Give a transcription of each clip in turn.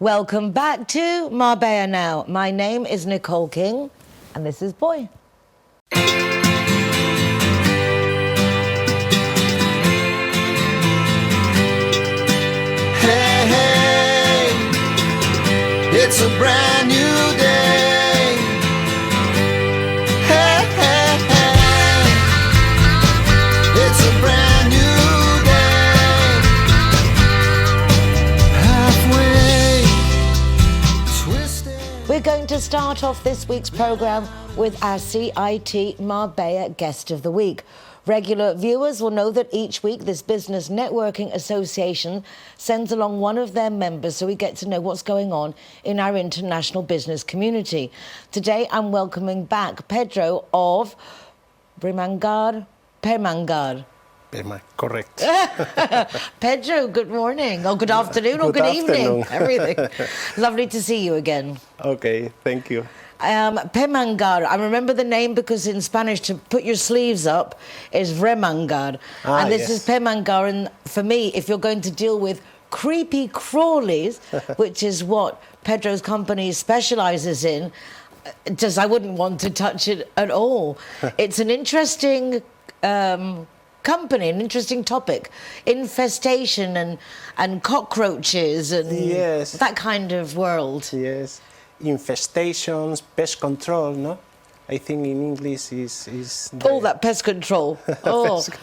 Welcome back to Marbella Now. My name is Nicole King, and this is Boy. Hey, hey, it's a brand new day. Hey, hey, hey, it's a brand new day. Halfway twisted. We're going to start off this week's programme with our CIT Marbella Guest of the Week. Regular viewers will know that each week this Business Networking Association sends along one of their members so we get to know what's going on in our international business community. Today I'm welcoming back Pedro of Permangar. Correct. Pedro, good morning, or good afternoon, or good evening, everything. Lovely to see you again. Okay, thank you. Permangar, I remember the name because in Spanish to put your sleeves up is remangar. And this is Permangar, and for me, if you're going to deal with creepy crawlies, which is what Pedro's company specialises in, I wouldn't want to touch it at all. It's an interesting company, an interesting topic. Infestation and cockroaches and that kind of world. Yes. Infestations, pest control, no? I think in English is all that pest control. Oh, pest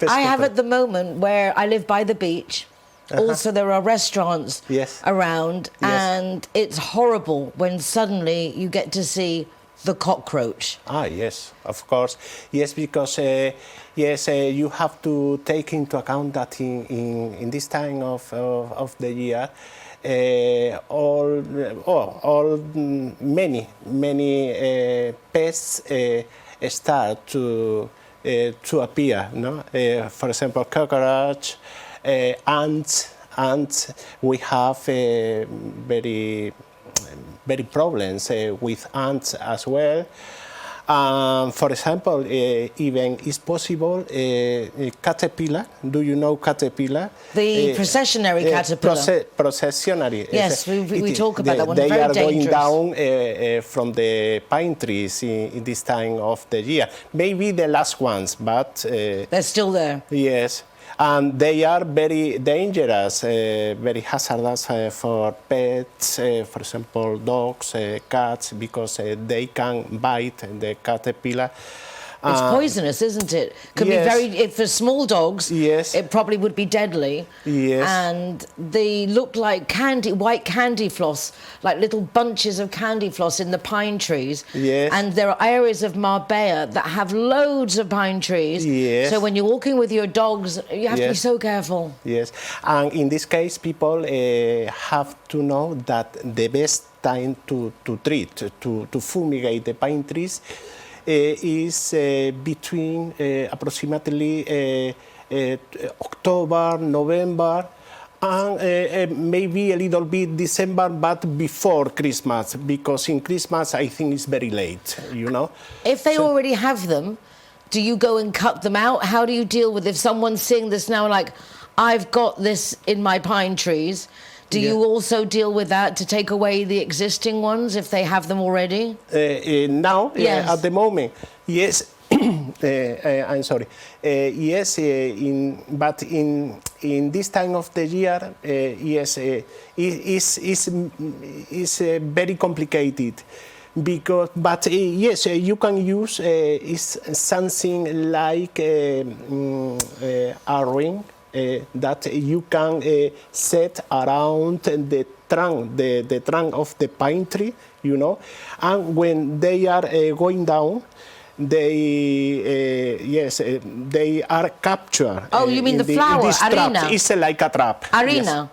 I have control. at the moment where I live by the beach. Also, there are restaurants around, and it's horrible when suddenly you get to see the cockroach. Yes, of course. Yes, because you have to take into account that in this time of the year, many pests start to appear. No, for example, cockroach, ants. We have very problems with ants as well. For example, even it's possible caterpillar. Do you know caterpillar? The processionary caterpillar. Processionary. Yes, we talk about that one. They very are dangerous. going down from the pine trees in this time of the year. Maybe the last ones, but they're still there. Yes. And they are very dangerous, very hazardous for pets, for example, dogs, cats, because they can bite the caterpillar. It's poisonous, isn't it? Can be for small dogs. Yes. It probably would be deadly. Yes. And they look like white candy floss, like little bunches of candy floss in the pine trees. Yes. And there are areas of Marbella that have loads of pine trees. Yes. So when you're walking with your dogs, you have to be so careful. Yes. And in this case, people have to know that the best time to treat, to fumigate the pine trees is between approximately October, November, and maybe a little bit December, but before Christmas, because in Christmas I think it's very late, you know. If they already have them, do you go and cut them out? How do you deal with if someone's seeing this now, like, I've got this in my pine trees? Do you also deal with that to take away the existing ones if they have them already? Now, at the moment, yes. I'm sorry. Yes, but in this time of the year, yes, it's very complicated. But yes, you can use is something like a ring. That you can set around the trunk of the pine tree, you know, and when they are going down, they are captured. Oh, you mean the flower, arena? It's like a trap. Arena?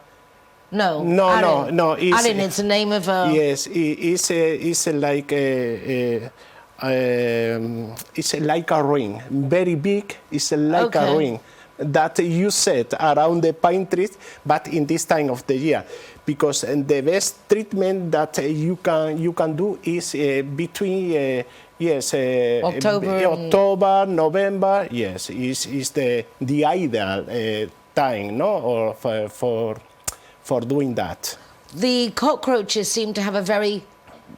Yes. No. Arena, it's the name of a... Yes, it's like it's like a ring, very big. It's like a ring that you set around the pine trees, but in this time of the year, because the best treatment that you can do is between October, November. Yes, is the ideal time, no, or for doing that. the cockroaches seem to have a very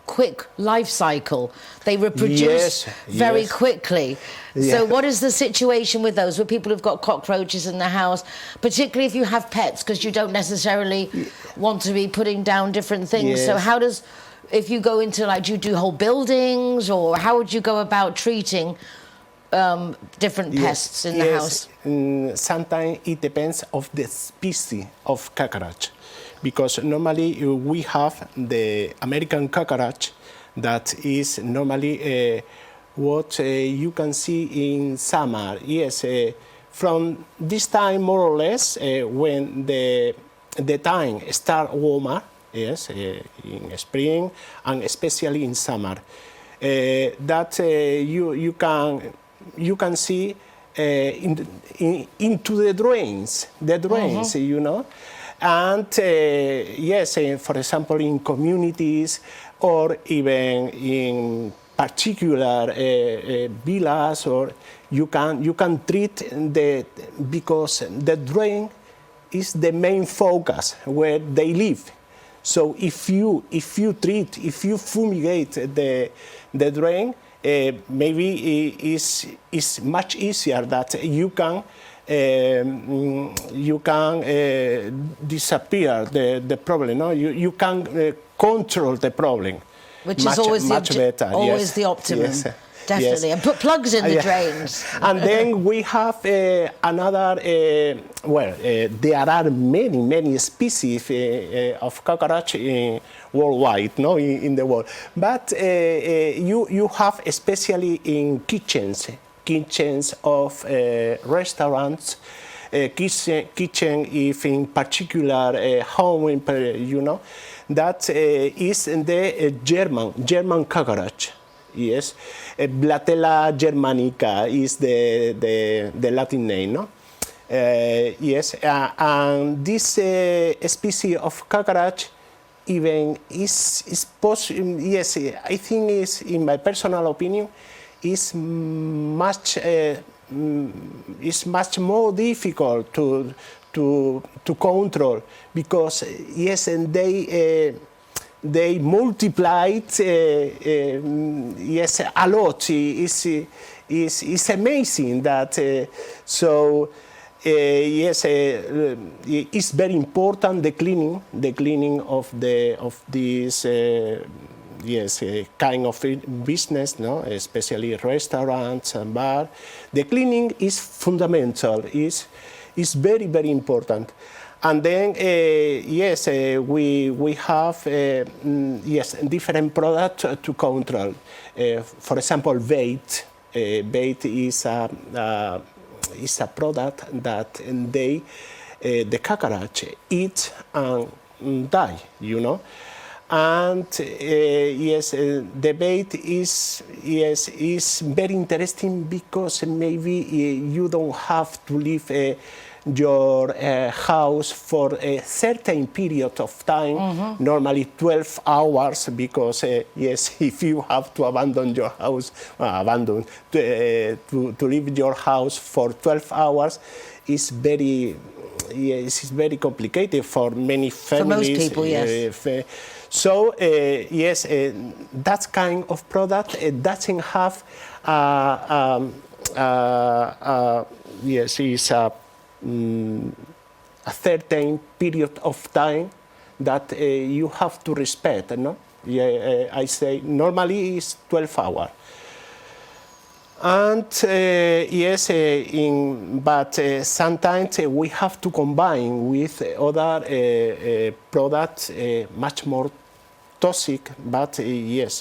quick life cycle. They reproduce very quickly. Yeah. So what is the situation with those, with people who've got cockroaches in the house, particularly if you have pets, because you don't necessarily want to be putting down different things. Yes. So how does, if you go into, like, do you do whole buildings, or how would you go about treating different pests in the house? Sometimes it depends of the species of cockroach, because normally we have the American cockroach that is normally what you can see in summer. Yes, from this time more or less, when the time start warmer, yes, in spring and especially in summer, that you can see into the drains, you know. And yes, for example, in communities or even in particular villas, or you can treat because the drain is the main focus where they live. So if you fumigate the drain, maybe it's much easier that you can disappear the problem. No, you can control the problem. Which is always better. Always the optimum. Yes. Definitely, Yes. and put plugs in the drains. And then we have another, there are many species of cockroach worldwide, no, in the world. But you have, especially in kitchens of restaurants, kitchen if in particular home, you know, that is the German cockroach. Yes, Blatella germanica is the Latin name, no? Yes, and this species of cockroach even is possible. Yes, I think is, in my personal opinion, is much more difficult to control, because yes, and they multiplied yes, a lot. It's amazing that yes, it's very important the cleaning of this yes, kind of business, no, especially restaurants and bars. The cleaning is fundamental. Is very important. And then, yes, we have, yes, different products to control. For example, bait. Bait is a product that the cockroach eat and die, you know. And yes, the bait is very interesting, because maybe you don't have to leave your house for a certain period of time, normally 12 hours, because yes, if you have to abandon your house, to leave your house for 12 hours, it's very complicated for many families. For most people, yes. So yes, that kind of product doesn't have yes, is a certain period of time that you have to respect, no? Yeah, I say normally it's 12 hours. And yes, but sometimes we have to combine with other products much more toxic, but yes,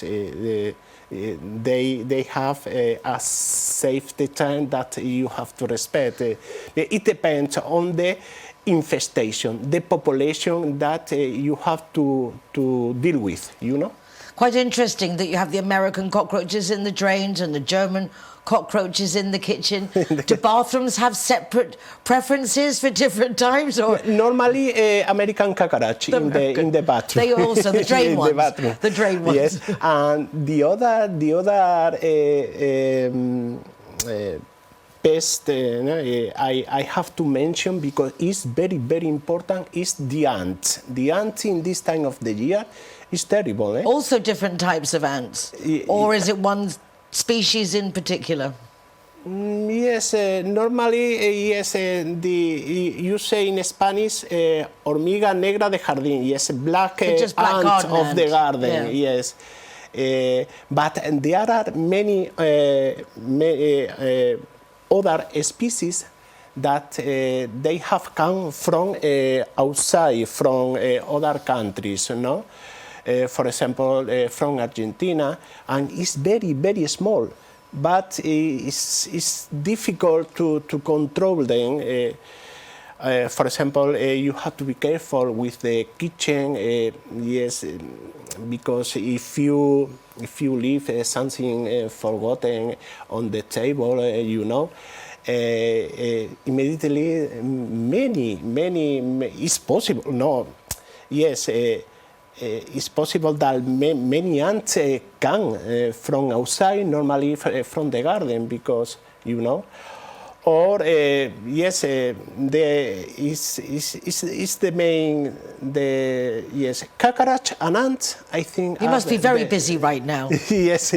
they have a safety time that you have to respect. It depends on the infestation, the population that you have to deal with, you know? Quite interesting that you have the American cockroaches in the drains and the German cockroaches in the kitchen. Do bathrooms have separate preferences for different times, or normally American cockroach in the bathroom? They also the drain ones. The drain ones. Yes, and the other pest I have to mention, because it's very, very important, is the ant. The ant in this time of the year is terrible. Also different types of ants? Or is it one species in particular? Yes, normally, yes, you say in Spanish, hormiga negra de jardín, yes, black ant of the garden, yes. But there are many other species that they have come from outside, from other countries, no? For example, from Argentina, and it's very, very small. But it's difficult to control them. For example, you have to be careful with the kitchen, yes, because if you leave something forgotten on the table, you know, immediately many, it's possible. No, yes. It's possible that many ants come from outside, normally from the garden, because, you know, or yes, is the main, yes, cockroach and ant, I think. You must be very busy right now. Yes,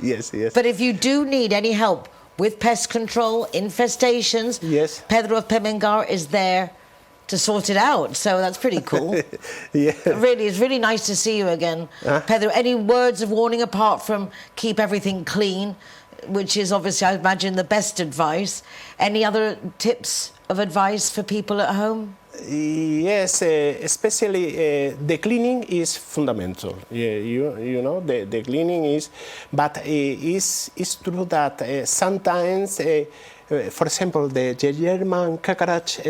yes. But if you do need any help with pest control, infestations, yes, Pedro of Pemengar is there to sort it out, so that's pretty cool. Yeah. Really, it's really nice to see you again. Pedro, any words of warning apart from keep everything clean, which is obviously, I imagine, the best advice? Any other tips of advice for people at home? Yes, especially the cleaning is fundamental. Yeah, you know, the cleaning is, but it's true that sometimes, for example, the German cockroach,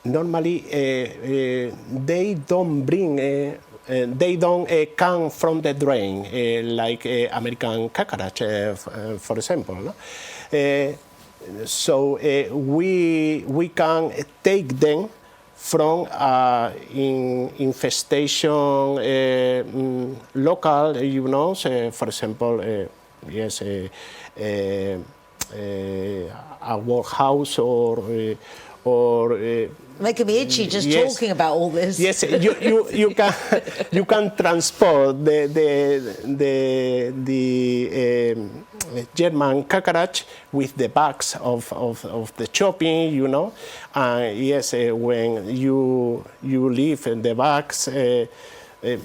normally they don't bring, they don't come from the drain like American cockroach, for example. No? So we can take them from infestation local, you know, so for example, yes, a workhouse or making me itchy just yes, talking about all this. Yes, you can transport the German cockroach with the bags of the shopping, you know. Yes, when you leave the bags,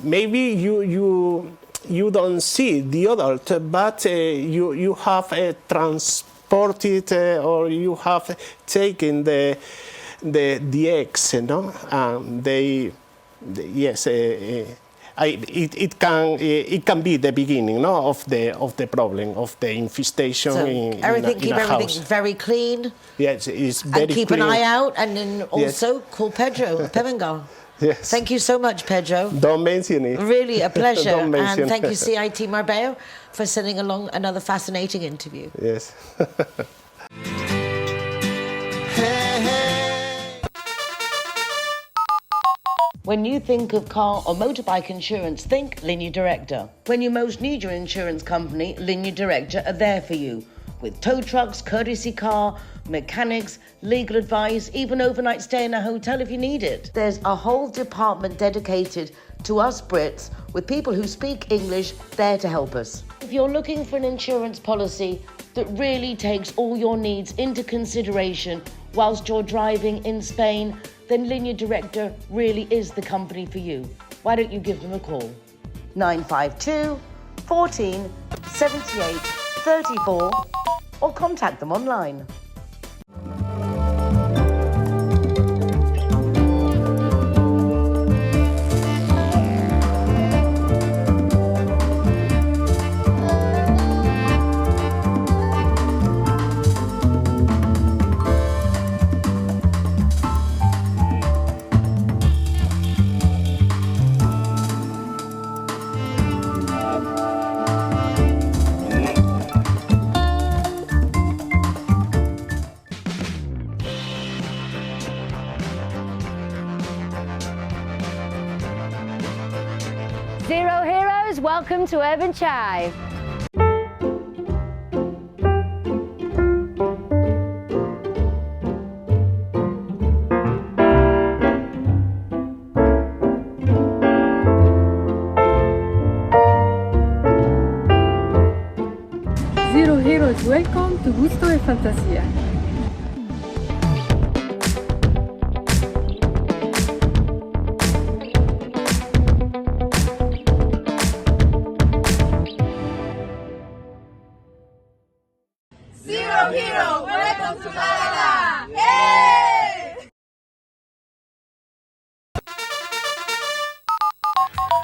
maybe you don't see the adult, but you have transported or you have taken the eggs, you know, yes, it can be the beginning, no, of the problem of the infestation so in keep a everything house. very clean. Yes, it's very and keep clean. an eye out, and then also Yes. call Pedro Pemengar. Yes. Thank you so much, Pedro. Don't mention it. Really a pleasure. Don't mention. And thank you, CIT Marbella, for sending along another fascinating interview. Yes. When you think of car or motorbike insurance, think Linear Director. When you most need your insurance company, Linear Director are there for you. With tow trucks, courtesy car, mechanics, legal advice, even overnight stay in a hotel if you need it. There's a whole department dedicated to us Brits with people who speak English there to help us. If you're looking for an insurance policy that really takes all your needs into consideration whilst you're driving in Spain, then Linear Director really is the company for you. Why don't you give them a call? 952 14 78 34 or contact them online. Zero Heroes, welcome to Urban Chai. Welcome to Gusto y Fantasía.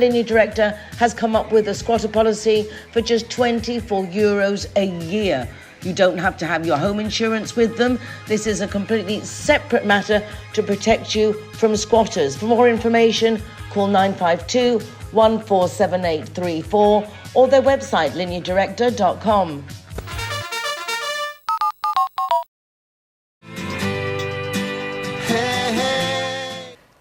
Linear Director has come up with a squatter policy for just €24 a year. You don't have to have your home insurance with them. This is a completely separate matter to protect you from squatters. For more information, call 952 147834 or their website, lineardirector.com.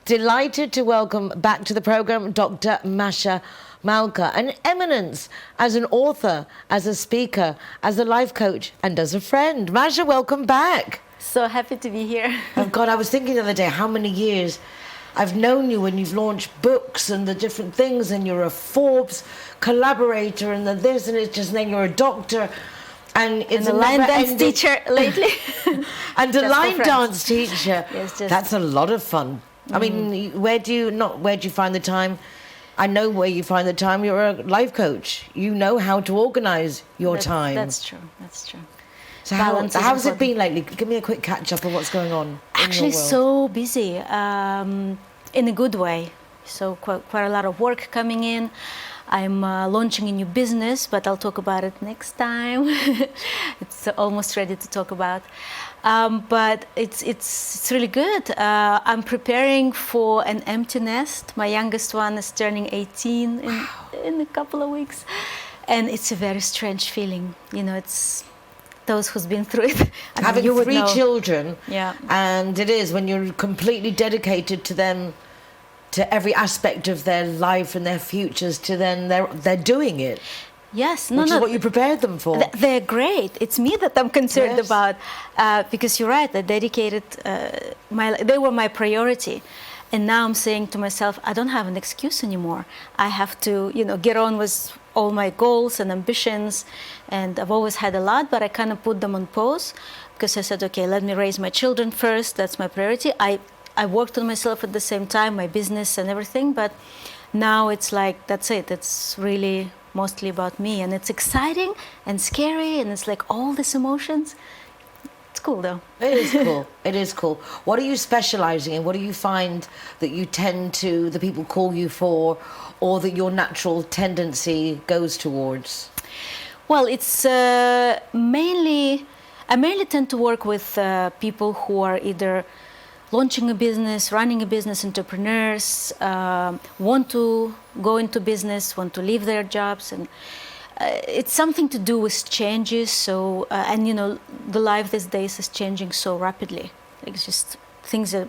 Delighted to welcome back to the programme Dr. Masha Malka, an eminence as an author, as a speaker, as a life coach and as a friend. Masha, welcome back. So happy to be here. Oh God, I was thinking the other day how many years I've known you when you've launched books and the different things, and you're a Forbes collaborator and the this, and it's just then you're a doctor. And it's a line dance teacher lately. And a line dance teacher. Yes, that's a lot of fun. I mean, where do you find the time? I know where you find the time. You're a life coach. You know how to organise your time. That's true. So how's it been lately? Give me a quick catch up of what's going on. Actually, so busy, in a good way. So quite a lot of work coming in. I'm launching a new business, but I'll talk about it next time. It's almost ready to talk about. But it's really good. I'm preparing for an empty nest. My youngest one is turning 18 in a couple of weeks. And it's a very strange feeling. You know, it's those who's been through it. Having three children. Yeah. And it is when you're completely dedicated to them, to every aspect of their life and their futures, to then they're doing it. Yes, which is what you prepared them for. They're great. It's me that I'm concerned Yes. about, because you're right. They dedicated they were my priority, and now I'm saying to myself, I don't have an excuse anymore. I have to, get on with all my goals and ambitions, and I've always had a lot, but I kind of put them on pause because I said, okay, let me raise my children first. That's my priority. I worked on myself at the same time, my business and everything, but now it's like, that's it. It's really mostly about me, and it's exciting and scary, and it's like all these emotions. It's cool though. It is cool. It is cool. What are you specialising in? What do you find that you tend to, the people call you for, or that your natural tendency goes towards? Well, it's I mainly tend to work with people who are either launching a business, running a business, entrepreneurs, want to go into business, want to leave their jobs, and it's something to do with changes. So, and the life these days is changing so rapidly. Like, it's just things are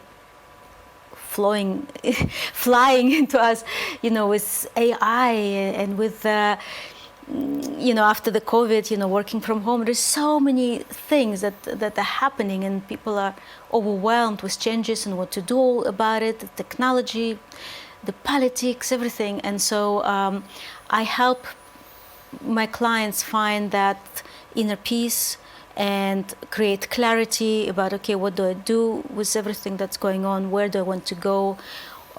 flying into us, with AI and with after the COVID, working from home, there's so many things that are happening, and people are overwhelmed with changes and what to do about it, the technology, the politics, everything. And so I help my clients find that inner peace and create clarity about, okay, what do I do with everything that's going on? Where do I want to go?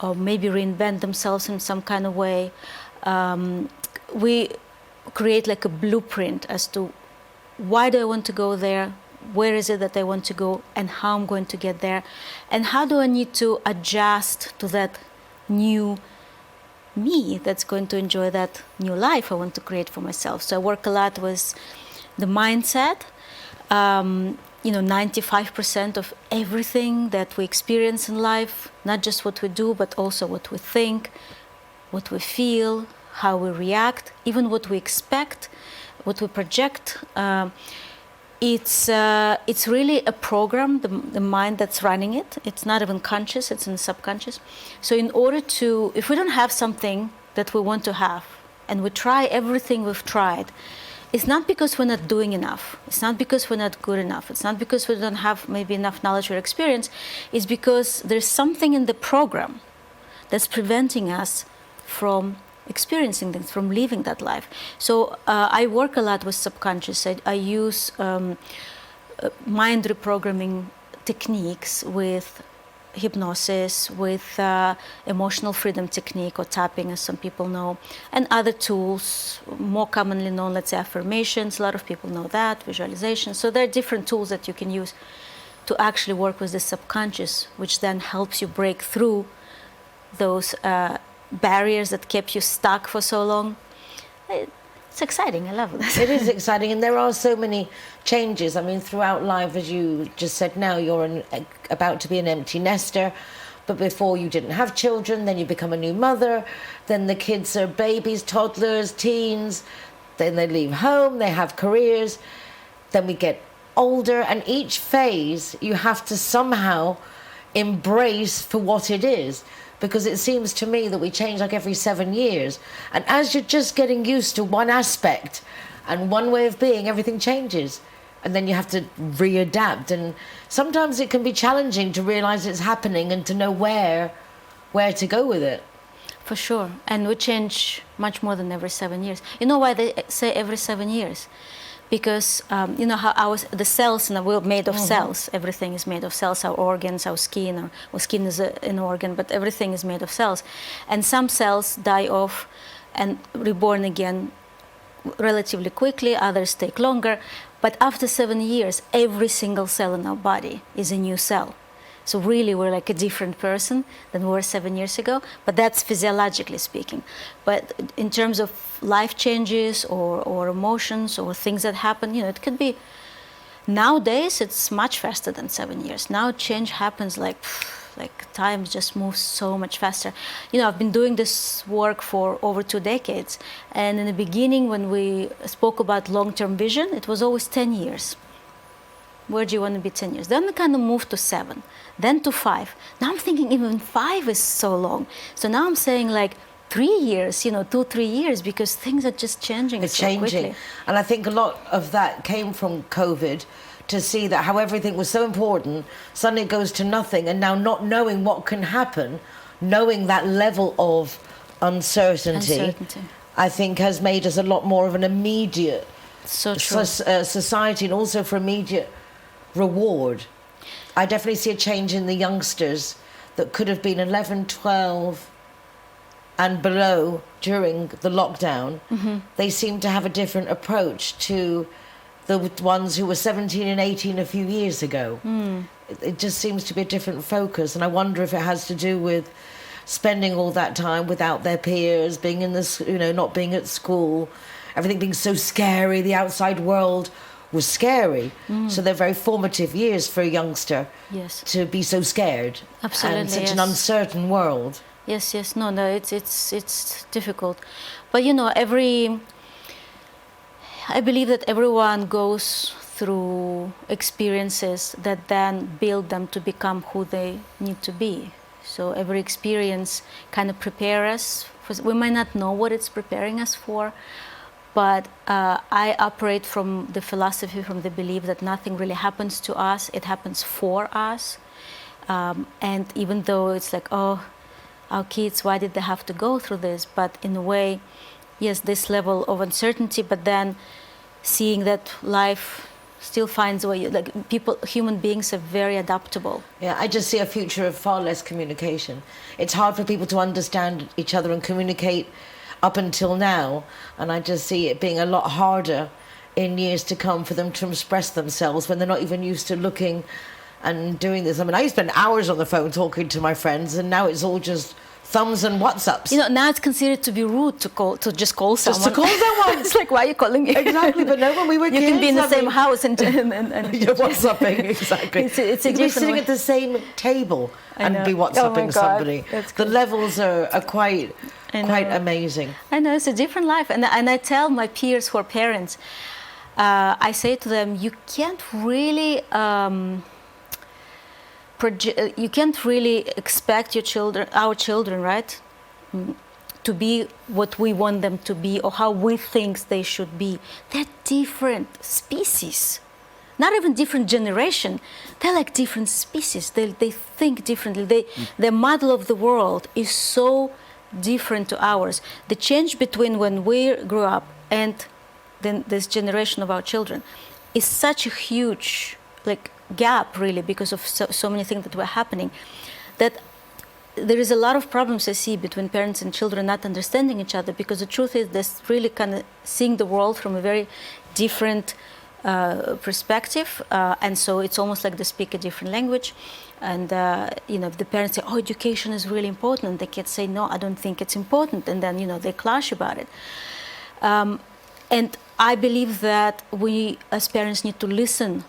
Or maybe reinvent themselves in some kind of way. We create like a blueprint as to why do I want to go there, where is it that I want to go, and how I'm going to get there, and how do I need to adjust to that new me that's going to enjoy that new life I want to create for myself. So I work a lot with the mindset. 95% of everything that we experience in life, not just what we do, but also what we think, what we feel, how we react, even what we expect, what we project. It's really a program, the mind that's running it. It's not even conscious, it's in the subconscious. So in order to, if we don't have something that we want to have, and we try everything we've tried, it's not because we're not doing enough. It's not because we're not good enough. It's not because we don't have maybe enough knowledge or experience. It's because there's something in the program that's preventing us from experiencing things, from living that life. So I work a lot with subconscious. I use mind reprogramming techniques with hypnosis, with emotional freedom technique, or tapping, as some people know, and other tools, more commonly known, let's say affirmations. A lot of people know that, visualization. So there are different tools that you can use to actually work with the subconscious, which then helps you break through those barriers that kept you stuck for so long. It's exciting. I love this. It is exciting, and there are so many changes. I mean, throughout life, as you just said now, you're about to be an empty nester, but before you didn't have children, then you become a new mother, then the kids are babies, toddlers, teens, then they leave home, they have careers, then we get older, and each phase you have to somehow embrace for what it is. Because it seems to me that we change like every 7 years. And as you're just getting used to one aspect and one way of being, everything changes. And then you have to readapt. And sometimes it can be challenging to realize it's happening and to know where to go with it. For sure. And we change much more than every 7 years. You know why they say every 7 years? Because you know how the cells, and we're made of cells. Everything is made of cells. Our organs, our skin. Our skin is an organ, but everything is made of cells. And some cells die off and reborn again relatively quickly. Others take longer. But after 7 years, every single cell in our body is a new cell. So really, we're like a different person than we were 7 years ago. But that's physiologically speaking. But in terms of life changes or emotions or things that happen, you know, it could be. Nowadays, it's much faster than 7 years. Now change happens like time just moves so much faster. You know, I've been doing this work for over 2 decades. And in the beginning, when we spoke about long-term vision, it was always 10 years. Where do you want to be 10 years? Then we kind of moved to 7, then to 5. Now I'm thinking even 5 is so long. So now I'm saying like 3 years, you know, 2-3 years, because things are just changing so quickly. And I think a lot of that came from COVID, to see that how everything was so important, suddenly it goes to nothing, and now not knowing what can happen, knowing that level of uncertainty. I think has made us a lot more of an immediate society, and also for immediate reward. I definitely see a change in the youngsters that could have been 11, 12 and below during the lockdown. They seem to have a different approach to the ones who were 17 and 18 a few years ago. It just seems to be a different focus, and I wonder if it has to do with spending all that time without their peers, being in this, you know, not being at school, everything being so scary, the outside world was scary. So they're very formative years for a youngster to be so scared. Absolutely, and such an uncertain world. Yes, no, it's difficult. But you know, I believe that everyone goes through experiences that then build them to become who they need to be. So every experience kind of prepares us. We might not know what it's preparing us for, but I operate from the philosophy, from the belief that nothing really happens to us, it happens for us. And even though it's like, oh, our kids, why did they have to go through this? But in a way, yes, this level of uncertainty, but then seeing that life still finds a way. Like human beings are very adaptable. Yeah, I just see a future of far less communication. It's hard for people to understand each other and communicate up until now, and I just see it being a lot harder in years to come for them to express themselves when they're not even used to looking and doing this. I mean, I used to spend hours on the phone talking to my friends, and now it's all just thumbs and WhatsApps. You know, now it's considered to be rude to just call someone. Just to call someone. It's like, why are you calling me? Exactly, but no, when we were kids, you can be in the same house and you're WhatsApping, exactly. It's a you can be sitting at the same table and be WhatsApping somebody. The levels are quite amazing. I know, it's a different life. And I tell my peers who are parents, I say to them, you can't really expect our children, right, to be what we want them to be or how we think they should be. They're different species, not even different generation. They're like different species. They think differently. Their model of the world is so different to ours. The change between when we grew up and then this generation of our children is such a huge gap, really, because of so many things that were happening, that there is a lot of problems I see between parents and children not understanding each other, because the truth is they're really kind of seeing the world from a very different perspective, and so it's almost like they speak a different language. And if the parents say, "Oh, education is really important," and the kids say, "No, I don't think it's important," and then they clash about it. And I believe that we as parents need to listen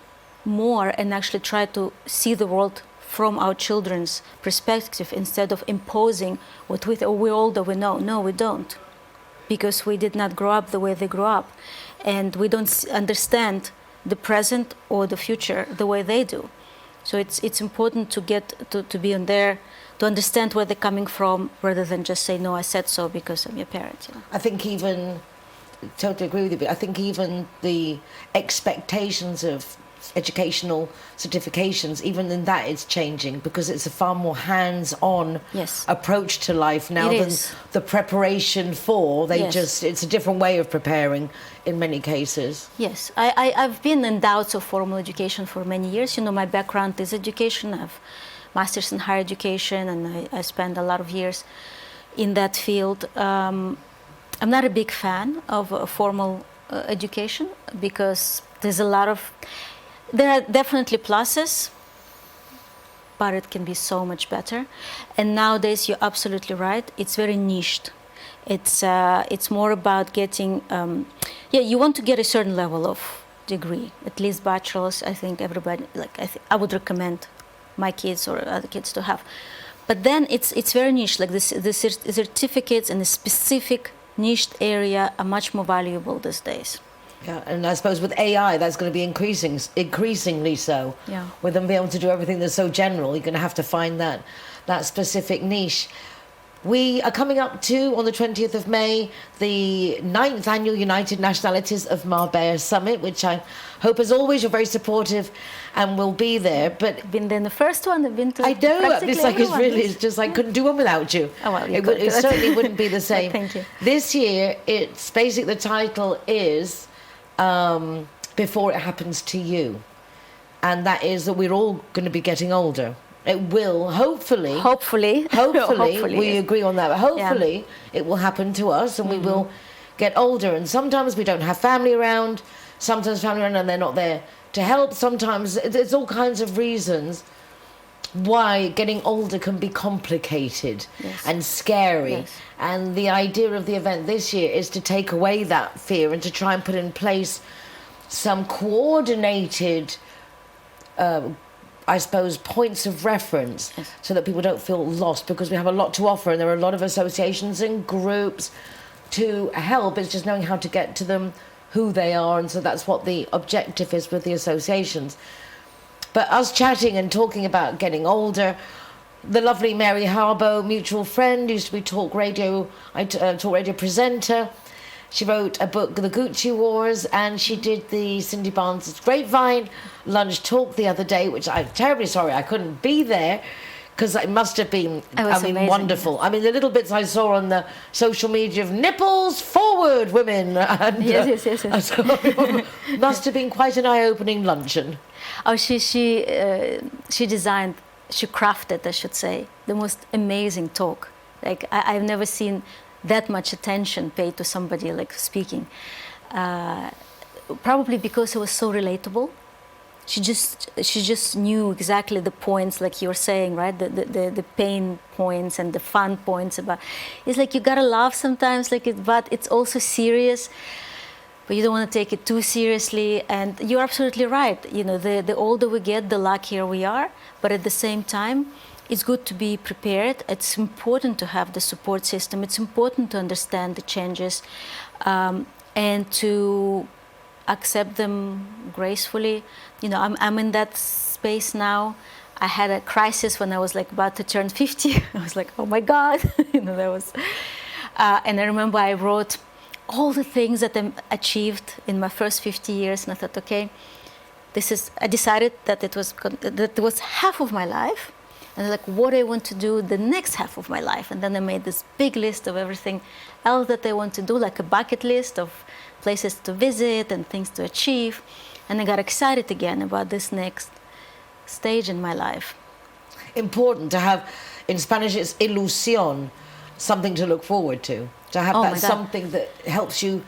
more and actually try to see the world from our children's perspective instead of imposing what we're older, we know. No, we don't, because we did not grow up the way they grew up, and we don't understand the present or the future the way they do. So it's important to get to be on there, to understand where they're coming from, rather than just say, "No, I said so because I'm your parent." I think totally agree with you, but I think even the expectations of educational certifications, even in that it's changing, because it's a far more hands-on approach to life now than the preparation for. It's a different way of preparing in many cases. Yes, I've been in doubts of formal education for many years. My background is education. I have master's in higher education, and I spent a lot of years in that field. I'm not a big fan of formal education, because there are definitely pluses, but it can be so much better. And nowadays, you're absolutely right, it's very niched. It's more about getting, you want to get a certain level of degree, at least bachelor's. I think everybody, I would recommend my kids or other kids to have. But then it's very niche, like the certificates in a specific niched area are much more valuable these days. Yeah, and I suppose with AI, that's going to be increasingly so. Yeah. With them being able to do everything that's so general, you're going to have to find that specific niche. We are coming up to, on the 20th of May, the 9th Annual United Nationalities of Marbella Summit, which I hope, as always, you're very supportive and will be there. But I've been there in the first one, I've been to I know, it's it's just I couldn't do one without you. Oh, well, it certainly wouldn't be the same. Thank you. This year, it's basically, the title is Before It Happens to You. And that is that we're all going to be getting older. It will, hopefully, we agree on that, but hopefully it will happen to us, and we will get older. And sometimes we don't have family around, sometimes family around and they're not there to help. Sometimes there's all kinds of reasons why getting older can be complicated and scary. Yes. And the idea of the event this year is to take away that fear and to try and put in place some coordinated I suppose, points of reference so that people don't feel lost, because we have a lot to offer and there are a lot of associations and groups to help. It's just knowing how to get to them, who they are, and so that's what the objective is with the associations. But us chatting and talking about getting older, the lovely Mary Harbo, mutual friend, used to be talk radio presenter. She wrote a book, The Gucci Wars, and she did the Cindy Barnes' Grapevine lunch talk the other day, which I'm terribly sorry I couldn't be there, because it must have been, amazing. Wonderful. I mean, the little bits I saw on the social media of nipples forward, women. And, yes. So must have been quite an eye-opening luncheon. Oh, she designed, she crafted, I should say, the most amazing talk. Like, I've never seen that much attention paid to somebody like speaking. Probably because it was so relatable. She just knew exactly the points, like you're saying, right? The pain points and the fun points about. It's like you gotta laugh sometimes, but it's also serious. But you don't want to take it too seriously. And you're absolutely right. The older we get, the luckier we are. But at the same time, it's good to be prepared. It's important to have the support system. It's important to understand the changes and to accept them gracefully. I'm in that space now. I had a crisis when I was about to turn 50. I was like, oh my God, that was. And I remember I wrote all the things that I achieved in my first 50 years, and I thought, okay, I decided that it was half of my life. and like what I want to do the next half of my life. And then I made this big list of everything else that I want to do, like a bucket list of places to visit and things to achieve. And I got excited again about this next stage in my life. Important to have, in Spanish it's ilusión, something to look forward to have that something that helps you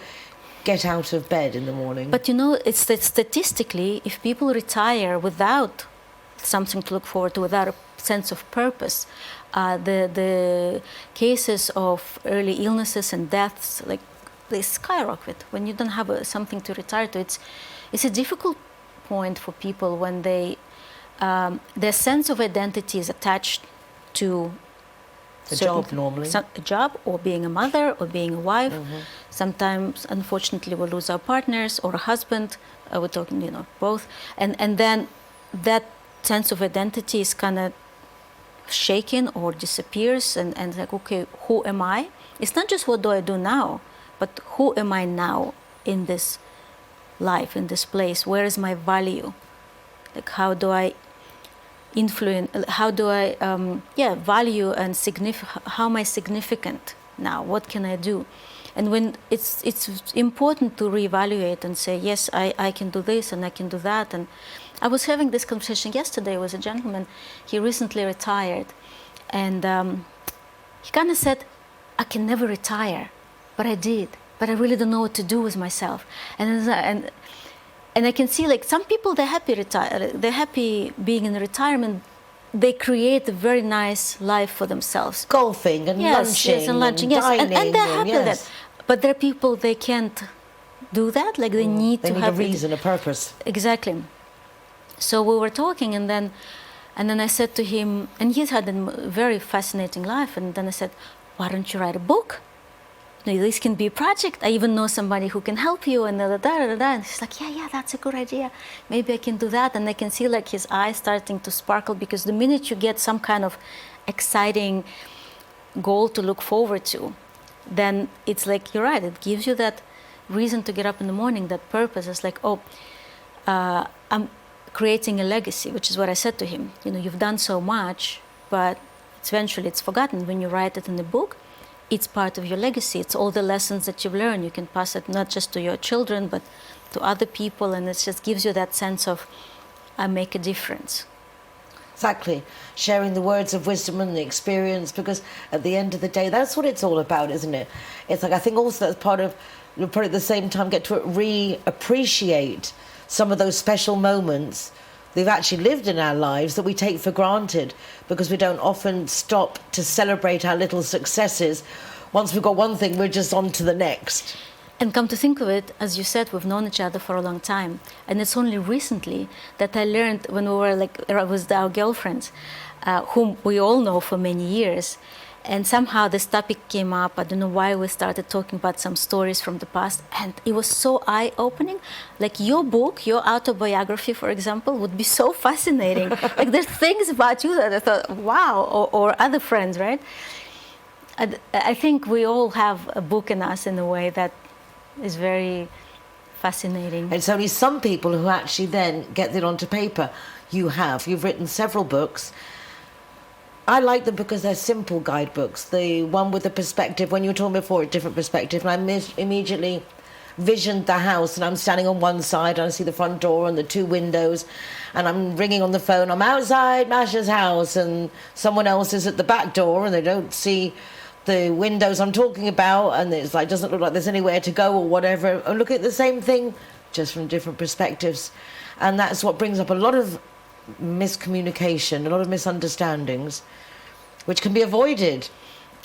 get out of bed in the morning. But you know, it's that statistically, if people retire without something to look forward to, without a sense of purpose, the cases of early illnesses and deaths, like, they skyrocket when you don't have something to retire to. It's a difficult point for people when they their sense of identity is attached to a job normally. A job, or being a mother, or being a wife. Sometimes, unfortunately, we lose our partners or a husband. We're talking, you know, both. And then that sense of identity is kind of shaken or disappears. And like, okay, who am I? It's not just what do I do now, but who am I now in this life, in this place? Where is my value? Like, how do I influence, how do I value and how am I significant now? What can I do? And when it's important to reevaluate and say, yes, I can do this and I can do that. And I was having this conversation yesterday with a gentleman. He recently retired, and he kind of said, I can never retire, but I did. But I really don't know what to do with myself. And I can see, like, some people, they're happy being in retirement. They create a very nice life for themselves. Golfing and lunching and dining. And they're happy with that. But there are people, they can't do that. Like, they need to have a reason, a purpose. Exactly. So we were talking, and then I said to him, and he's had a very fascinating life, and then I said, why don't you write a book? This can be a project. I even know somebody who can help you, and And he's like, yeah, that's a good idea. Maybe I can do that. And I can see, like, his eyes starting to sparkle, because the minute you get some kind of exciting goal to look forward to, then it's like, you're right, it gives you that reason to get up in the morning, that purpose. It's like, I'm creating a legacy, which is what I said to him. You know, you've done so much, but eventually it's forgotten. When you write it in a book, it's part of your legacy. It's all the lessons that you've learned. You can pass it not just to your children, but to other people, and it just gives you that sense of, I make a difference. Exactly. Sharing the words of wisdom and the experience, because at the end of the day, that's what it's all about, isn't it? It's like, I think also that's part of, you'll probably at the same time get to re-appreciate some of those special moments they've actually lived in our lives that we take for granted, because we don't often stop to celebrate our little successes. Once we've got one thing, we're just on to the next. And come to think of it, as you said, we've known each other for a long time. And it's only recently that I learned, when we were with our girlfriends, whom we all know for many years. And somehow this topic came up. I don't know why we started talking about some stories from the past. And it was so eye-opening. Like, your book, your autobiography, for example, would be so fascinating. Like, there's things about you that I thought, wow, or other friends, right? I think we all have a book in us in a way that is very fascinating. It's only some people who actually then get it onto paper. You've written several books. I like them because they're simple guidebooks. The one with the perspective, when you were talking before, a different perspective, and I immediately visioned the house, and I'm standing on one side, and I see the front door and the two windows, and I'm ringing on the phone, I'm outside Masha's house, and someone else is at the back door, and they don't see the windows I'm talking about, and it's like, doesn't look like there's anywhere to go or whatever. And look at the same thing, just from different perspectives. And that's what brings up a lot of miscommunication, a lot of misunderstandings, which can be avoided.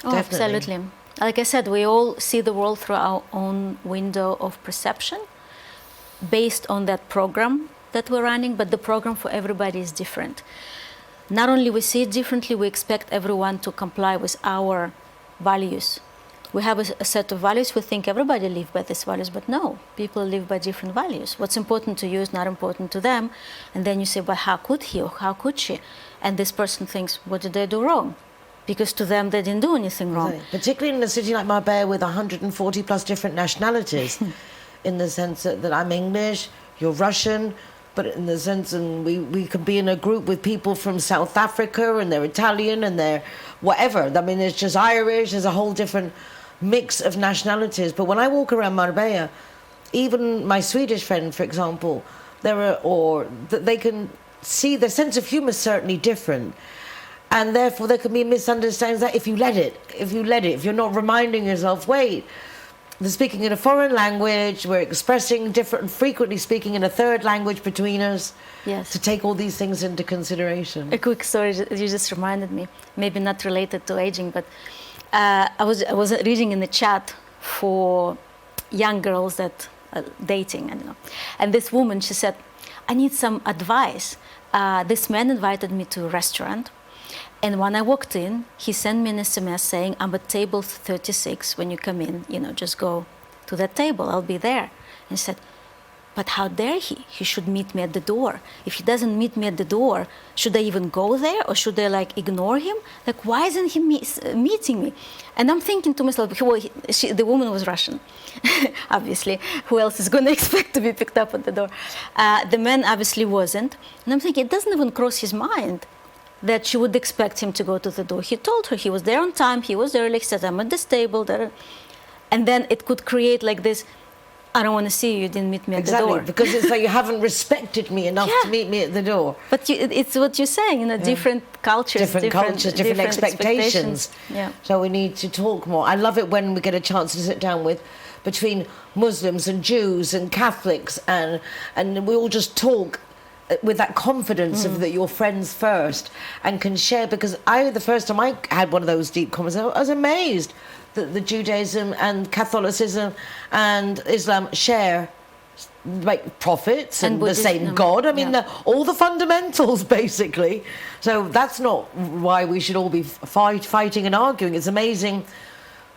Oh, definitely. Absolutely. Like I said, we all see the world through our own window of perception based on that program that we're running, but the program for everybody is different. Not only we see it differently, we expect everyone to comply with our values. We have a set of values. We think everybody lives by these values, but no, people live by different values. What's important to you is not important to them. And then you say, but how could he or how could she? And this person thinks, what did they do wrong? Because to them, they didn't do anything wrong. Right. Particularly in a city like Marbella with 140 plus different nationalities, in the sense that I'm English, you're Russian, but in the sense, and we can be in a group with people from South Africa and they're Italian and they're whatever. I mean, it's just Irish. There's a whole different mix of nationalities. But when I walk around Marbella, even my Swedish friend, for example, they can see the sense of humour is certainly different. And therefore there can be misunderstandings that if you let it, if you're not reminding yourself, wait, they're speaking in a foreign language, we're expressing different, frequently speaking in a third language between us. Yes. To take all these things into consideration. A quick story, you just reminded me, maybe not related to aging, but I was reading in the chat for young girls that are dating, I don't know. And this woman, she said, I need some advice. This man invited me to a restaurant. And when I walked in, he sent me an SMS saying, I'm at table 36. When you come in, just go to that table. I'll be there. And he said, but how dare he? He should meet me at the door. If he doesn't meet me at the door, should I even go there? Or should I ignore him? Why isn't he meeting me? And I'm thinking to myself, well, the woman was Russian, obviously. Who else is going to expect to be picked up at the door? The man obviously wasn't. And I'm thinking, it doesn't even cross his mind that she would expect him to go to the door. He told her he was there on time, he was early, he said, I'm at this table. And then it could create this, I don't want to see you, you didn't meet me at the door. Exactly, because it's you haven't respected me enough to meet me at the door. But it's what you're saying, different cultures. Different expectations. Yeah. So we need to talk more. I love it when we get a chance to sit down between Muslims and Jews and Catholics and we all just talk with that confidence of that you're friends first and can share, because the first time I had one of those deep conversations, I was amazed that the Judaism and Catholicism and Islam share prophets and the same God. I mean, all the fundamentals, basically. So that's not why we should all be fighting and arguing. It's amazing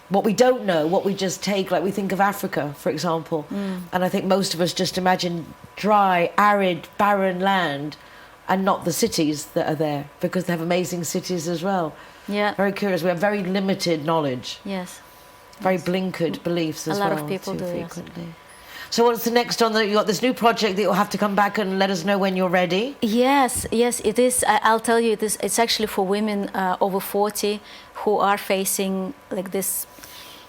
what we don't know, what we just take, we think of Africa, for example. And I think most of us just imagine dry, arid, barren land and not the cities that are there, because they have amazing cities as well. Yeah. Very curious. We have very limited knowledge. Yes. Very blinkered beliefs as well. A lot of people do, frequently. Yes. So what's the next on you got this new project that you'll have to come back and let us know when you're ready? Yes, it is. I'll tell you, it's actually for women over 40 who are facing this,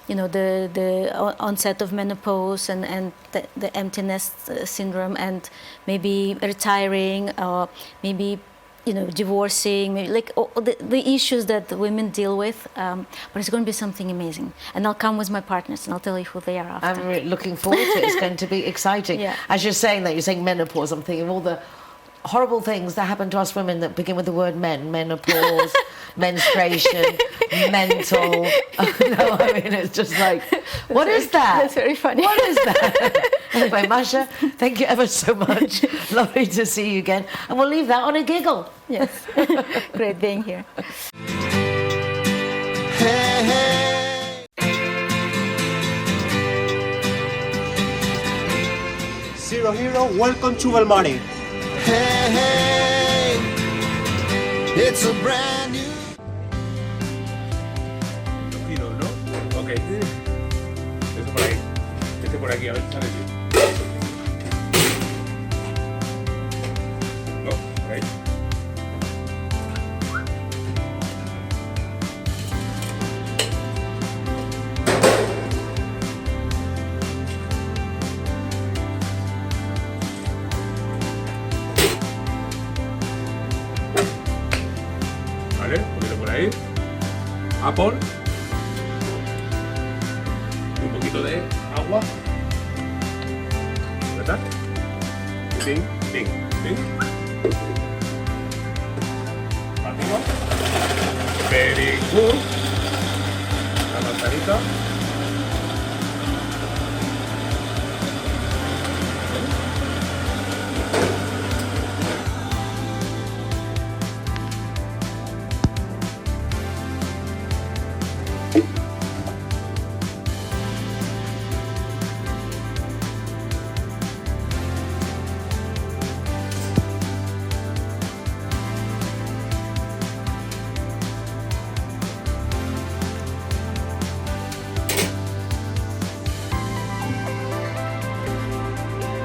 the onset of menopause and the empty nest syndrome, and maybe retiring, or maybe divorcing, maybe all the issues that women deal with. But it's going to be something amazing. And I'll come with my partners and I'll tell you who they are after. I'm really looking forward to it. It's going to be exciting. Yeah. As you're saying menopause, I'm thinking of all the horrible things that happen to us women that begin with the word menopause, menstruation, mental. It's just what is that? That's very funny. What is that? Anyway, Masha, thank you ever so much. Lovely to see you again. And we'll leave that on a giggle. Yes. Great being here. Hey, hey. Zero Hero, welcome to Belmari. Hey, hey, it's a brand new. Giro, ¿no? Ok. Eso por ahí. Este por aquí, a ver si sale bien. No, por ahí. ¿Vale? Un poquito por ahí. Apple. Y un poquito de agua. ¿Verdad? Ping, ping, ping. Partimos. Very good. La manzanita.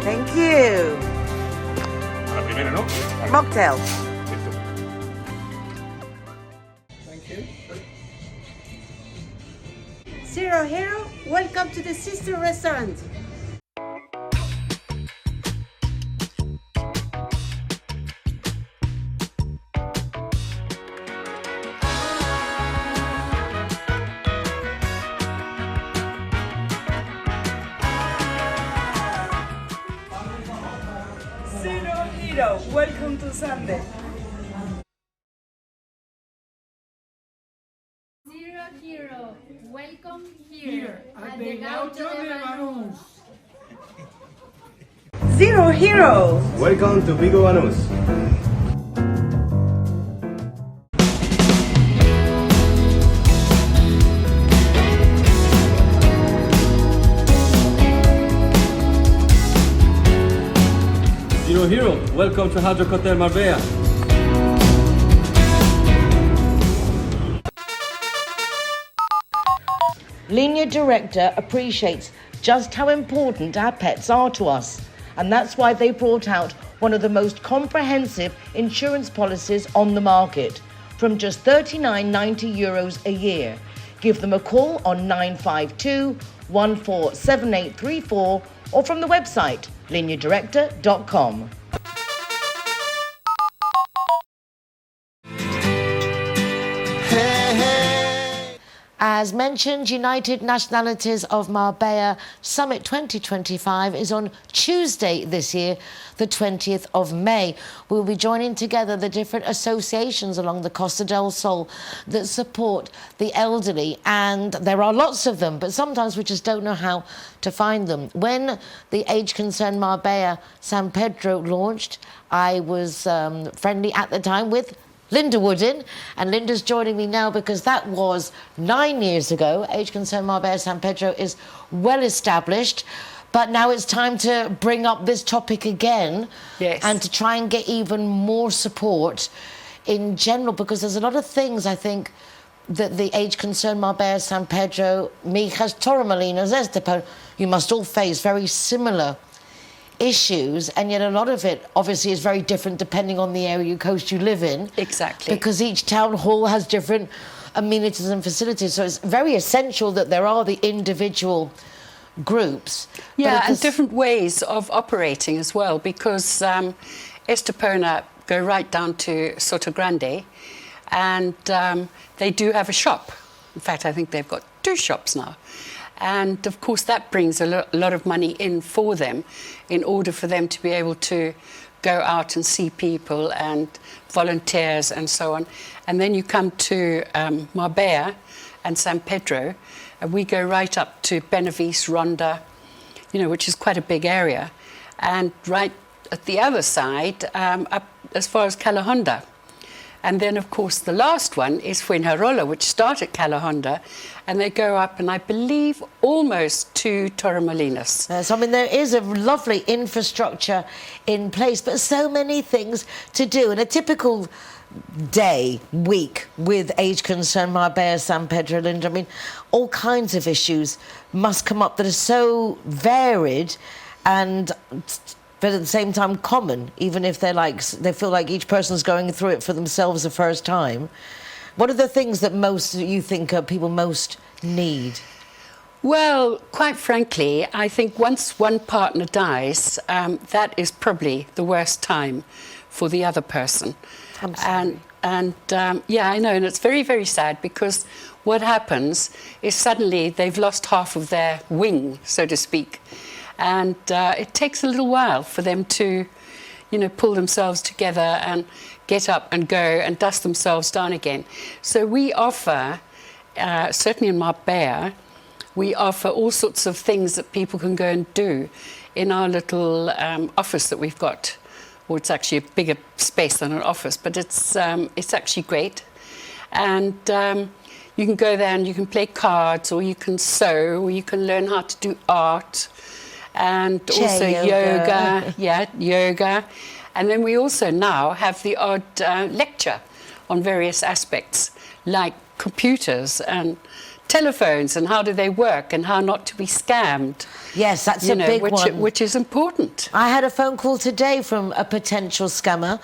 Thank you. primero, ¿no? Vale. Mocktail. Esto. Zero Hero, welcome to the sister restaurant. Zero Hero, welcome to Sunday. Zero Hero, welcome here at the Gaucho de Banús. Zero Hero. Welcome to Pico Banús. Zero Hero, welcome to Hard Rock Hotel Marbella. Linear Director appreciates just how important our pets are to us, and that's why they brought out one of the most comprehensive insurance policies on the market, from just €39.90 a year. Give them a call on 952 147834 or from the website lineardirector.com. As mentioned, United Nationalities of Marbella Summit 2025 is on Tuesday this year, the 20th of May. We'll be joining together the different associations along the Costa del Sol that support the elderly, and there are lots of them, but sometimes we just don't know how to find them. When the Age Concern Marbella San Pedro launched, I was friendly at the time with Linda Woodin, and Linda's joining me now because that was 9 years ago. Age Concern Marbella San Pedro is well established, but now it's time to bring up this topic again. Yes. And to try and get even more support in general, because there's a lot of things I think that the Age Concern Marbella San Pedro, Mijas Torremolinos, Estepona, you must all face very similar issues, and yet a lot of it obviously is very different depending on the area coast you live in. Exactly. Because each town hall has different amenities and facilities, so it's very essential that there are the individual groups. Yeah, and different ways of operating as well, because Estepona go right down to Soto Grande, and they do have a shop. In fact, I think they've got 2 shops now. And of course, that brings a lot of money in for them in order for them to be able to go out and see people and volunteers and so on. And then you come to Marbella and San Pedro, and we go right up to Benavice, Ronda, which is quite a big area. And right at the other side, up as far as Calahonda. And then, of course, the last one is Fuengirola, which start at Calahonda, and they go up, and I believe, almost to Torremolinos. So, I mean, there is a lovely infrastructure in place, but so many things to do. And a typical day, week with Age Concern Marbella San Pedro, Linda, I mean, all kinds of issues must come up that are so varied and but at the same time common, even if they feel like each person's going through it for themselves the first time. What are the things that you think people most need? Well, quite frankly, I think once one partner dies, that is probably the worst time for the other person. Absolutely. And yeah, I know, and it's very, very sad, because what happens is suddenly they've lost half of their wing, so to speak. And it takes a little while for them to, pull themselves together and get up and go and dust themselves down again. So we offer, certainly in Marbella, we offer all sorts of things that people can go and do in our little office that we've got. Or it's actually a bigger space than an office, but it's actually great. And you can go there and you can play cards, or you can sew, or you can learn how to do art. And also yoga. Yoga. And then we also now have the odd lecture on various aspects, like computers and telephones and how do they work and how not to be scammed. Yes, that's a big one. Which is important. I had a phone call today from a potential scammer.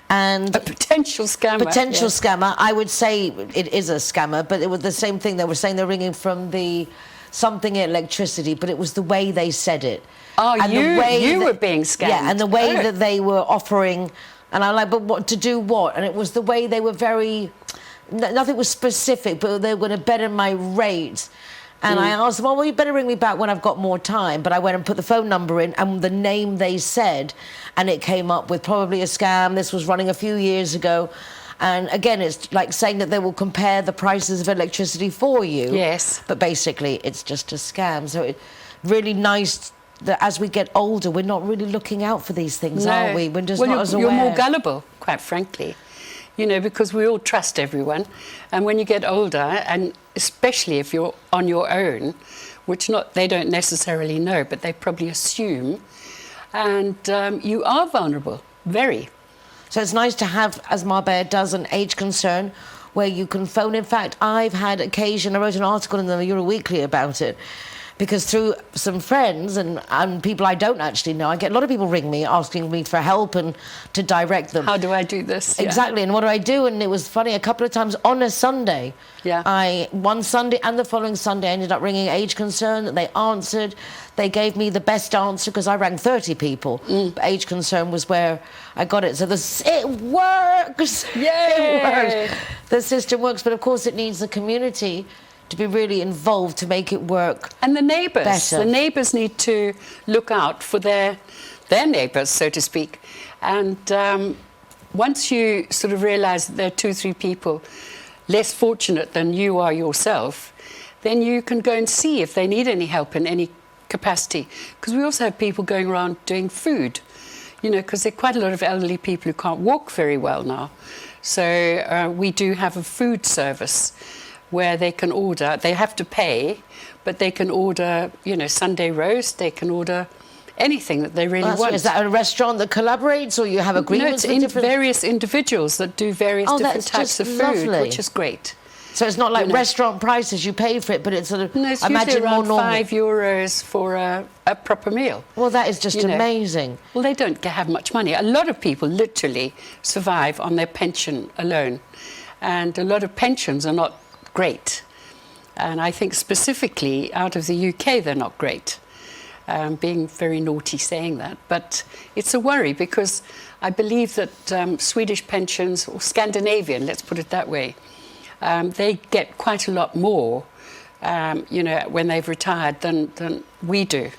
And a potential scammer. Potential scammer. I would say it is a scammer, but it was the same thing. They were saying they're ringing from the something electricity, but it was the way they said it. Oh, and you were being scammed. Yeah, and the way that they were offering, and I'm like, but what to do what? And it was the way they were very, nothing was specific, but they were going to better my rate. And I asked them, well, you better ring me back when I've got more time. But I went and put the phone number in and the name they said, and it came up with probably a scam. This was running a few years ago. And again, it's like saying that they will compare the prices of electricity for you. Yes. But basically, it's just a scam. So it's really nice that as we get older, we're not really looking out for these things, are we? We're just not as aware. You're more gullible, quite frankly. You know, because we all trust everyone. And when you get older, and especially if you're on your own, which they don't necessarily know, but they probably assume, and you are vulnerable, very. So it's nice to have, as Marbella does, an age concern where you can phone. In fact, I've had occasion, I wrote an article in the Euro Weekly about it, because through some friends and people I don't actually know, I get a lot of people ring me asking me for help and to direct them. How do I do this? Exactly, and what do I do? And it was funny, a couple of times on a Sunday, one Sunday and the following Sunday, I ended up ringing Age Concern. They answered. They gave me the best answer because I rang 30 people. But Age Concern was where I got it. So it works. Yay! It works. The system works, but of course it needs the community to be really involved to make it work. And the neighbours. Better. The neighbours need to look out for their neighbours, so to speak. And once you sort of realise that there are 2 or 3 people less fortunate than you are yourself, then you can go and see if they need any help in any capacity. Because we also have people going around doing food, you know, because there are quite a lot of elderly people who can't walk very well now. So we do have a food service where they can order, they have to pay, but they can order, you know, Sunday roast, they can order anything that they really want. Is that a restaurant that collaborates, or you have agreements with different... various individuals that do various different types of food, lovely. Which is great. So it's not like restaurant prices, you pay for it, but it's sort of, no, it's imagine usually around more normal. €5 for a proper meal. Well, that is just amazing. Well, they don't have much money. A lot of people literally survive on their pension alone. And a lot of pensions are not great. And I think specifically out of the UK, they're not great. Being very naughty saying that. But it's a worry because I believe that Swedish pensions, or Scandinavian, let's put it that way, they get quite a lot more, you know, when they've retired than we do.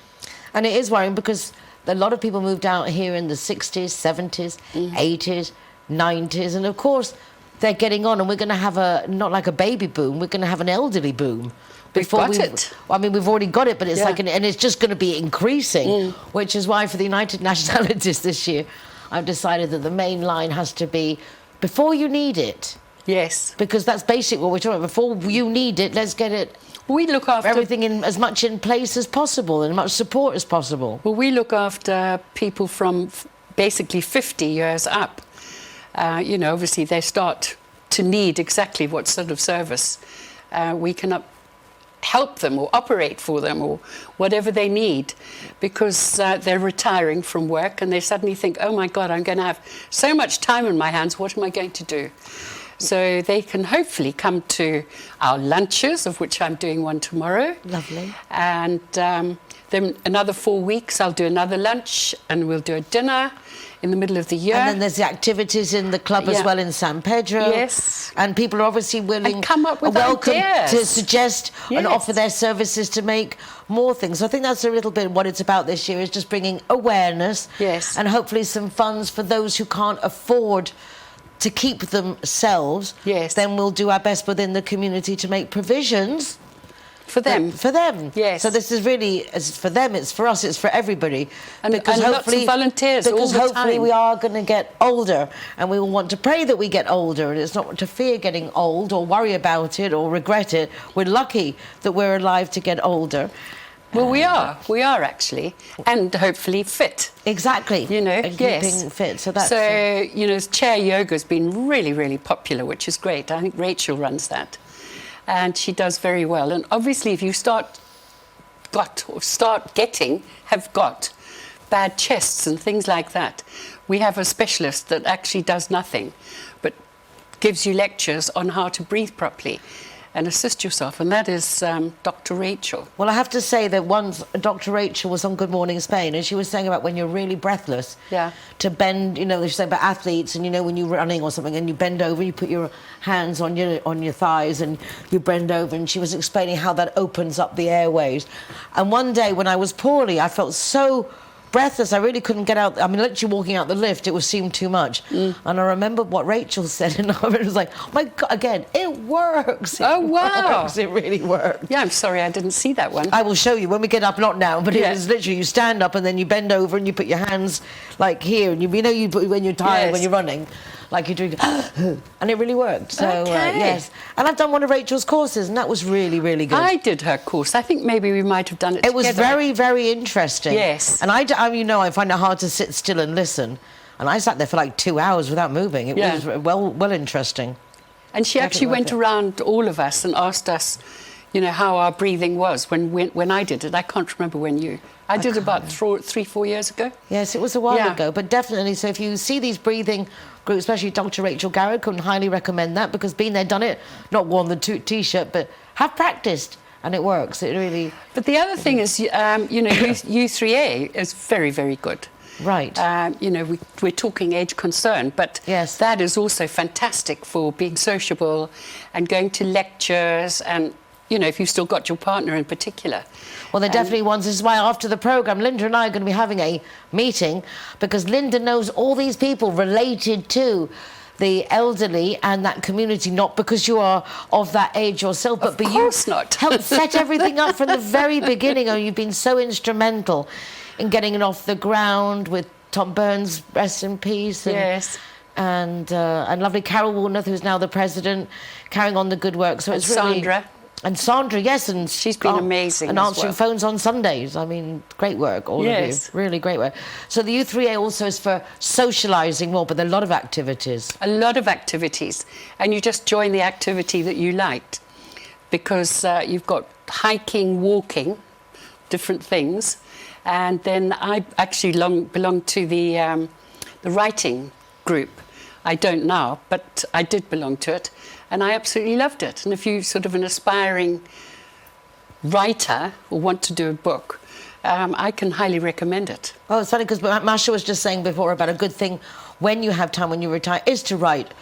And it is worrying because a lot of people moved out here in the 60s, 70s, 80s, 90s, and of course they're getting on, and we're going to have not like a baby boom, we're going to have an elderly boom. We've got it. I mean, we've already got it, but it's and it's just going to be increasing, which is why for the United Nationalities this year, I've decided that the main line has to be before you need it. Yes. Because that's basically what we're talking about. Before you need it, let's get it. We look after everything in as much in place as possible and as much support as possible. Well, we look after people from basically 50 years up. You know, obviously they start to need exactly what sort of service we can help them or operate for them or whatever they need, because they're retiring from work and they suddenly think, oh my God, I'm going to have so much time on my hands, what am I going to do? So they can hopefully come to our lunches, of which I'm doing one tomorrow. Lovely. And then another 4 weeks, I'll do another lunch and we'll do a dinner in the middle of the year. And then there's the activities in the club as well in San Pedro. Yes. And people are obviously willing and come up with welcome ideas. to suggest and offer their services to make more things. So I think that's a little bit what it's about this year, is just bringing awareness and hopefully some funds for those who can't afford to keep themselves. Yes. Then we'll do our best within the community to make provisions for them. For them. Yes. So this is really, it's for them, it's for us, it's for everybody. And lots of volunteers all the time. Because hopefully we are going to get older, and we will want to pray that we get older, and it's not to fear getting old or worry about it or regret it. We're lucky that we're alive to get older. Well, we are actually, and hopefully fit. Exactly. You know, and keeping fit. So that's you know, chair yoga has been really, really popular, which is great. I think Rachel runs that. and she does very well. And obviously, if you have got bad chests and things like that, we have a specialist that actually does nothing, but gives you lectures on how to breathe properly and assist yourself, and that is Dr. Rachel. Well, I have to say that once Dr. Rachel was on Good Morning Spain, and she was saying about when you're really breathless, to bend, you know, she's saying about athletes, and you know, when you're running or something, and you bend over, you put your hands on your thighs, and you bend over, and she was explaining how that opens up the airways. And one day when I was poorly, I felt so breathless, I really couldn't get out. I mean, literally walking out the lift, it seemed too much. And I remember what Rachel said, and it was like, oh my God, again, it works. Oh, wow. Works. It really works. Yeah, I'm sorry, I didn't see that one. I will show you when we get up, not now, but it was literally, you stand up and then you bend over and you put your hands like here, and you know, you put, when you're tired, when you're running, like you're doing, and it really worked. So, yes. And I've done one of Rachel's courses, and that was really, really good. I did her course. I think maybe we might have done it together. It was very, very interesting. Yes. And you know, I find it hard to sit still and listen. And I sat there for like 2 hours without moving. It was well interesting. And she actually went around all of us and asked us, you know, how our breathing was when I did it. I can't remember when you... I did about 3-4 years ago. Yes, it was a while ago, but definitely. So if you see these breathing groups, especially Dr. Rachel Garrett, couldn't highly recommend that, because been there, done it, not worn the T-shirt, but have practiced, and it works. It really... But the other thing is, you know, U3A is very, very good. Right. You know, we're talking age concern, but that is also fantastic for being sociable and going to lectures, and, you know, if you've still got your partner in particular. Well, they're definitely ones. This is why after the programme, Linda and I are going to be having a meeting, because Linda knows all these people related to the elderly and that community, not because you are of that age yourself, but you helped set everything up from the very beginning. Oh, you've been so instrumental in getting it off the ground with Tom Burns, rest in peace. And, and lovely Carol Warner, who's now the president, carrying on the good work. So it's really... Sandra. And Sandra, yes, and she's been amazing. And answering phones on Sundays. I mean, great work, all of you. Really great work. So the U3A also is for socialising more, but there are a lot of activities. A lot of activities. And you just join the activity that you liked, because you've got hiking, walking, different things. And then I actually belonged to the writing group. I don't now, but I did belong to it. And I absolutely loved it. And if you're sort of an aspiring writer or want to do a book, I can highly recommend it. Oh, it's funny, because Masha was just saying before about a good thing when you have time, when you retire, is to write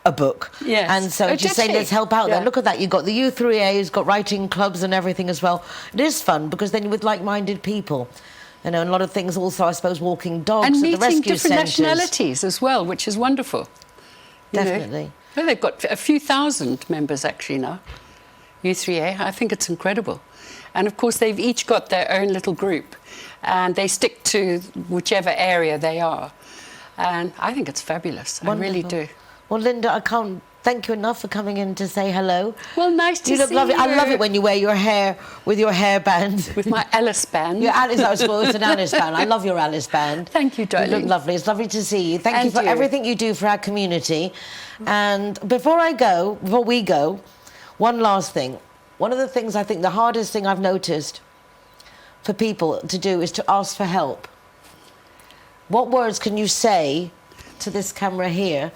a book. Yes. And so just saying, let's help out there. Look at that. You've got the U3A, you've got writing clubs and everything as well. It is fun, because then you're with like-minded people. You know, and a lot of things also, I suppose, walking dogs and at the rescue meeting different centres. nationalities as well, which is wonderful. Definitely. Well, they've got a few thousand members actually now, U3A. I think it's incredible. And of course, they've each got their own little group, and they stick to whichever area they are. And I think it's fabulous. Wonderful. I really do. Well, Linda, I can't thank you enough for coming in to say hello. Well, nice to see you. You look lovely. I love it when you wear your hair with your hairband. With my Alice band. Your Alice, that was cool. It's an Alice band. I love your Alice band. Thank you, darling. You look lovely. It's lovely to see you. Thank you for everything you do for our community. And before we go, one last thing. One of the things, I think the hardest thing I've noticed for people to do is to ask for help. What words can you say to this camera here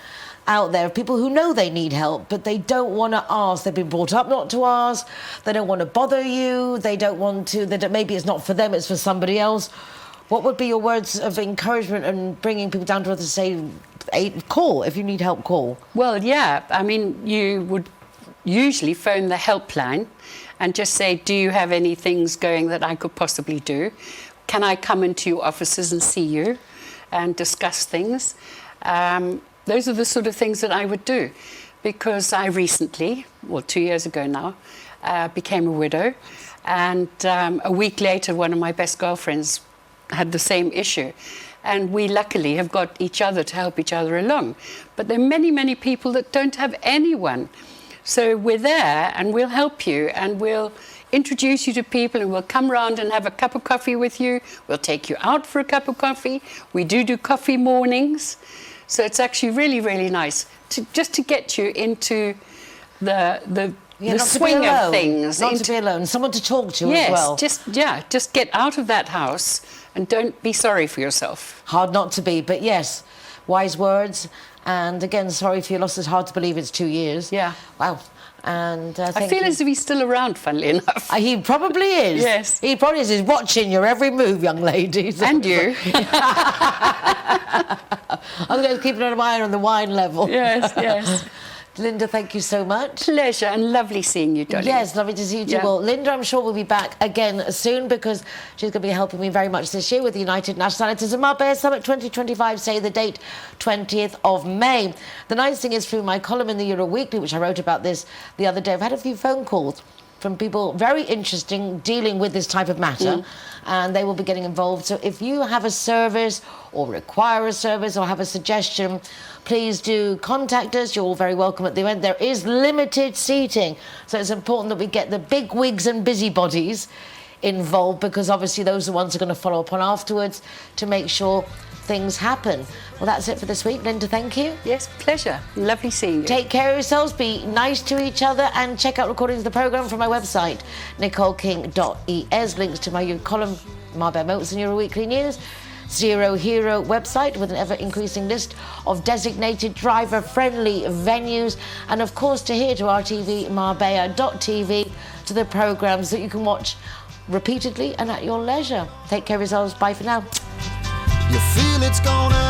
out there, people who know they need help, but they don't want to ask? They've been brought up not to ask. They don't want to bother you. They don't want to. Maybe it's not for them, it's for somebody else. What would be your words of encouragement and bringing people down to earth to say, call, if you need help, call? Well, yeah. I mean, you would usually phone the helpline and just say, do you have any things going that I could possibly do? Can I come into your offices and see you and discuss things? Those are the sort of things that I would do, because I recently, 2 years ago now, became a widow, and a week later one of my best girlfriends had the same issue, and we luckily have got each other to help each other along. But there are many, many people that don't have anyone. So we're there, and we'll help you, and we'll introduce you to people, and we'll come round and have a cup of coffee with you. We'll take you out for a cup of coffee. We do coffee mornings. So it's actually really, really nice just to get you into the the not to be swing of alone. things. Not to be alone. Someone to talk to yes, as well. just get out of that house and don't be sorry for yourself. Hard not to be, but yes, wise words. And again, sorry for your loss. It's hard to believe it's 2 years. Yeah. Wow. And I feel as if he's still around, funnily enough. He probably is. Yes. He probably is. He's watching your every move, young ladies. And you. I'm going to keep an eye on the wine level. Yes, yes. Linda, thank you so much. Pleasure and lovely seeing you, darling. Yes, lovely to see you too. Yeah. Well, Linda, I'm sure will be back again soon because she's going to be helping me very much this year with the United Nationalities and Marbella Summit 2025, say the date 20th of May. The nice thing is through my column in the Euro Weekly, which I wrote about this the other day, I've had a few phone calls from people very interesting dealing with this type of matter, and they will be getting involved. So if you have a service or require a service or have a suggestion, please do contact us. You're all very welcome at the event. There is limited seating, so it's important that we get the big wigs and busybodies involved because obviously those are the ones who are going to follow up on afterwards to make sure things happen. Well, that's it for this week. Linda, thank you. Yes, pleasure. Lovely seeing you. Take care of yourselves, be nice to each other, and check out recordings of the programme from my website, nicoleking.es. Links to my column, Marbella Moments in Euro Weekly News, Zero Hero website with an ever-increasing list of designated driver-friendly venues, and of course to here to RTV, marbella.tv, to the programmes that you can watch repeatedly and at your leisure. Take care of yourselves. Bye for now. You feel it's gonna